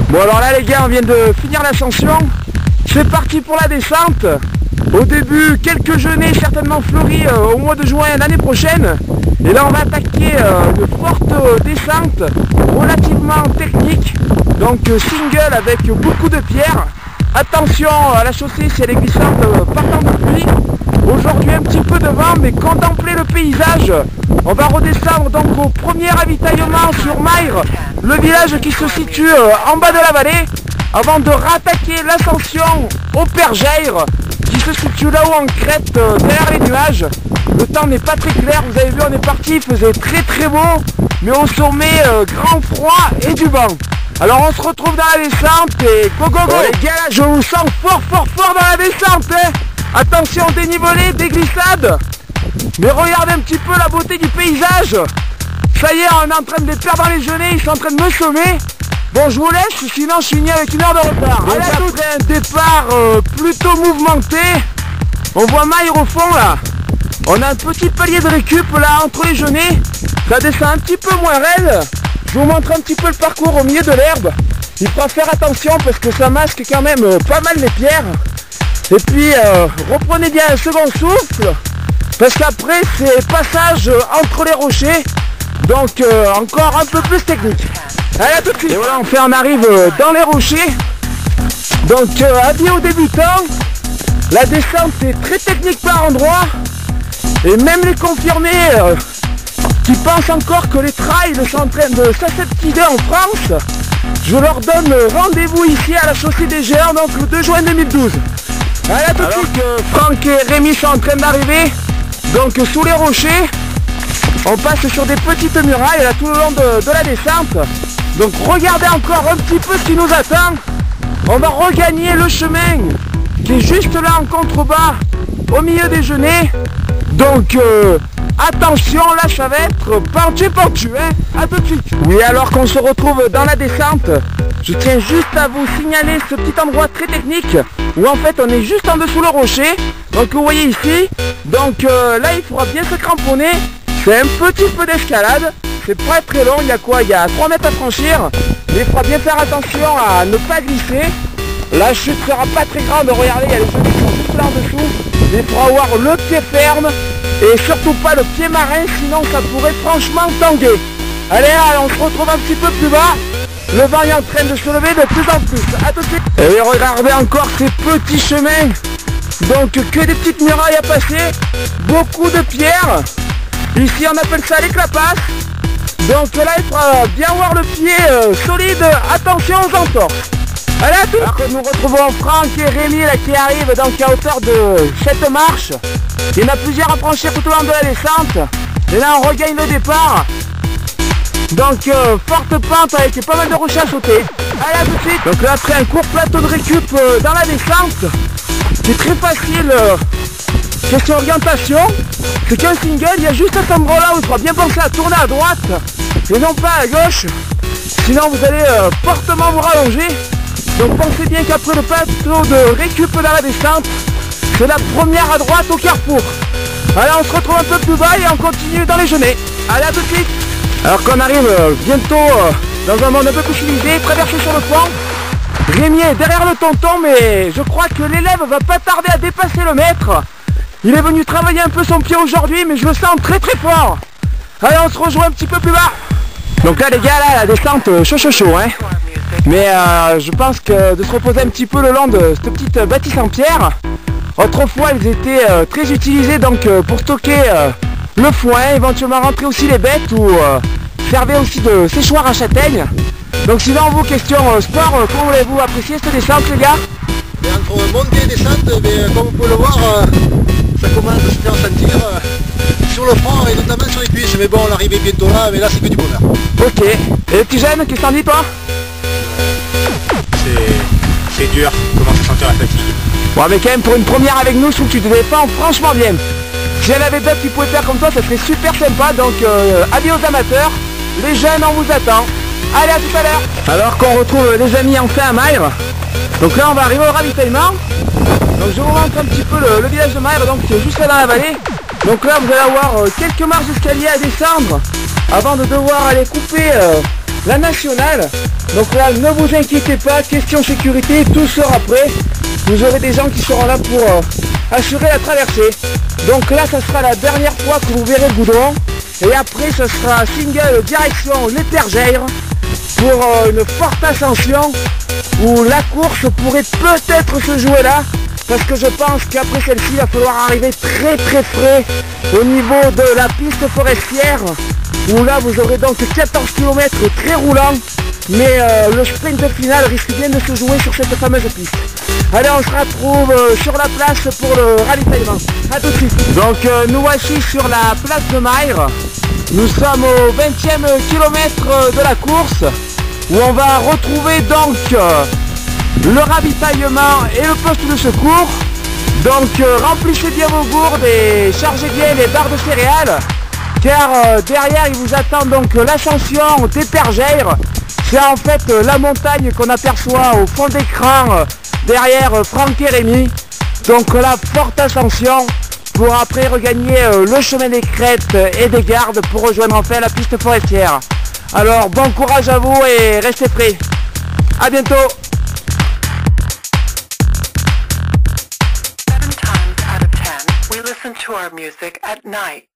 Bon alors là les gars, on vient de finir l'ascension. C'est parti pour la descente. Au début, quelques genêts certainement fleuris au mois de juin l'année prochaine. Et là on va attaquer une forte descente relativement technique. Donc single avec beaucoup de pierres. Attention à la chaussée si elle est glissante partant de pluie. Aujourd'hui un petit peu de vent, mais contemplez le paysage. On va redescendre donc au premier ravitaillement sur Mayres, le village qui se situe en bas de la vallée, avant de rattaquer l'ascension au Pergeire, qui se situe là-haut en crête derrière les nuages. Le temps n'est pas très clair, vous avez vu on est parti, il faisait très beau, mais au sommet grand froid et du vent. Alors on se retrouve dans la descente et go go go. Les gars là je vous sens fort dans la descente hein. Attention dénivelé, des glissades. Mais regardez un petit peu la beauté du paysage. Ça y est, on est en train de les perdre dans les genêts, ils sont en train de me sommer. Bon je vous laisse, sinon je finis avec 1 heure de retard. Allez, après un départ plutôt mouvementé, on voit Mayres au fond là. On a un petit palier de récup là entre les genêts. Ça descend un petit peu moins raide. Je vous montre un petit peu le parcours au milieu de l'herbe. Il faudra faire attention parce que ça masque quand même pas mal les pierres. Et puis reprenez bien un second souffle. Parce qu'après c'est passage entre les rochers. Donc encore un peu plus technique. Allez à tout de suite. Et voilà on arrive dans les rochers. Donc avis aux débutants. La descente est très technique par endroits. Et même les confirmés qui pensent encore que les trails sont en train de s'aseptiser en France, je leur donne rendez-vous ici à la chaussée des Géants, donc le 2 juin 2012. Allez à tout de suite. Franck et Rémi sont en train d'arriver, donc sous les rochers, on passe sur des petites murailles là tout le long de la descente. Donc regardez encore un petit peu ce qui nous attend. On va regagner le chemin qui est juste là en contrebas, au milieu des genêts. Donc attention, là ça va être pentu hein. À tout de suite. Oui, alors qu'on se retrouve dans la descente, je tiens juste à vous signaler ce petit endroit très technique où en fait on est juste en dessous le rocher. Donc vous voyez ici, donc là il faudra bien se cramponner. C'est un petit peu d'escalade, c'est pas très long, il y a quoi? Il y a 3 mètres à franchir, mais il faudra bien faire attention à ne pas glisser. La chute sera pas très grande, regardez, il y a les genêts qui sont juste là en dessous. Il faudra avoir le pied ferme et surtout pas le pied marin, sinon ça pourrait franchement tanguer. Allez, on se retrouve un petit peu plus bas. Le vent est en train de se lever de plus en plus. À tout de suite. Et regardez encore ces petits chemins. Donc que des petites murailles à passer, beaucoup de pierres. Ici on appelle ça les clapasses. Donc là il faudra bien voir le pied solide, attention aux entorses. Allez à tout. Alors que nous retrouvons Franck et Rémi là qui arrivent donc à hauteur de cette marche. Il y en a plusieurs à franchir tout au long de la descente. Et là on regagne le départ. Donc forte pente avec pas mal de rochers à sauter. Allez à tout de suite. Donc là après un court plateau de récup dans la descente. C'est très facile. Question orientation. C'est qu'un single, il y a juste cet endroit là où il faudra bien penser à tourner à droite et non pas à gauche. Sinon vous allez fortement vous rallonger. Donc pensez bien qu'après le plateau de récup dans la descente, c'est la première à droite au carrefour. Allez, on se retrouve un peu plus bas et on continue dans les genêts. Allez, à tout de suite. Alors qu'on arrive bientôt dans un monde un peu plus civilisé, traversé sur le pont. Rémi est derrière le tonton, mais je crois que l'élève va pas tarder à dépasser le maître. Il est venu travailler un peu son pied aujourd'hui, mais je le sens très fort. Allez, on se rejoint un petit peu plus bas. Donc là les gars, là, la descente chaud hein. Mais je pense que de se reposer un petit peu le long de cette petite bâtisse en pierre. Autrefois ils étaient très utilisés donc pour stocker le foin, éventuellement rentrer aussi les bêtes ou servaient aussi de séchoir à châtaigne. Donc sinon vous, question sport, comment voulez-vous apprécier cette descente les gars? Et entre montée et descente, mais comme vous pouvez le voir, ça commence à se faire sentir sur le front et notamment sur les cuisses. Mais bon, l'arrivée est bientôt là, mais là c'est que du bonheur. Ok. Et les petits jeunes, qu'est-ce que t'en dis toi? C'est dur, commence à sentir la fatigue. Bon mais quand même pour une première avec nous, je trouve que tu te défends franchement bien. Si elle avait d'autres qui pouvaient faire comme toi, ça serait super sympa. Donc avis aux amateurs, les jeunes on vous attend. Allez, à tout à l'heure. Alors qu'on retrouve les amis enfin à Mayres. Donc là on va arriver au ravitaillement. Donc je vous montre un petit peu le village de Mayres, donc c'est juste là dans la vallée. Donc là vous allez avoir quelques marches d'escalier à descendre avant de devoir aller couper la nationale. Donc là, ne vous inquiétez pas, question sécurité, tout sera prêt. Vous aurez des gens qui seront là pour assurer la traversée. Donc là, ça sera la dernière fois que vous verrez le goudron. Et après, ce sera single direction l'Épergère pour une forte ascension où la course pourrait peut-être se jouer là. Parce que je pense qu'après celle-ci, il va falloir arriver très frais au niveau de la piste forestière. Où là, vous aurez donc 14 km très roulants. Mais le sprint final risque bien de se jouer sur cette fameuse piste. Allez, on se retrouve sur la place pour le ravitaillement. A tout de suite. Donc nous voici sur la place de Mayres. Nous sommes au 20e kilomètre de la course où on va retrouver donc le ravitaillement et le poste de secours. Donc remplissez bien vos gourdes et chargez bien les barres de céréales car derrière il vous attend donc l'ascension d'Épergère. C'est en fait la montagne qu'on aperçoit au fond d'écran derrière Franck et Rémi. Donc la forte ascension pour après regagner le chemin des crêtes et des gardes pour rejoindre enfin la piste forestière. Alors bon courage à vous et restez prêts. À bientôt. 7 times out of 10, we listen to our music at night.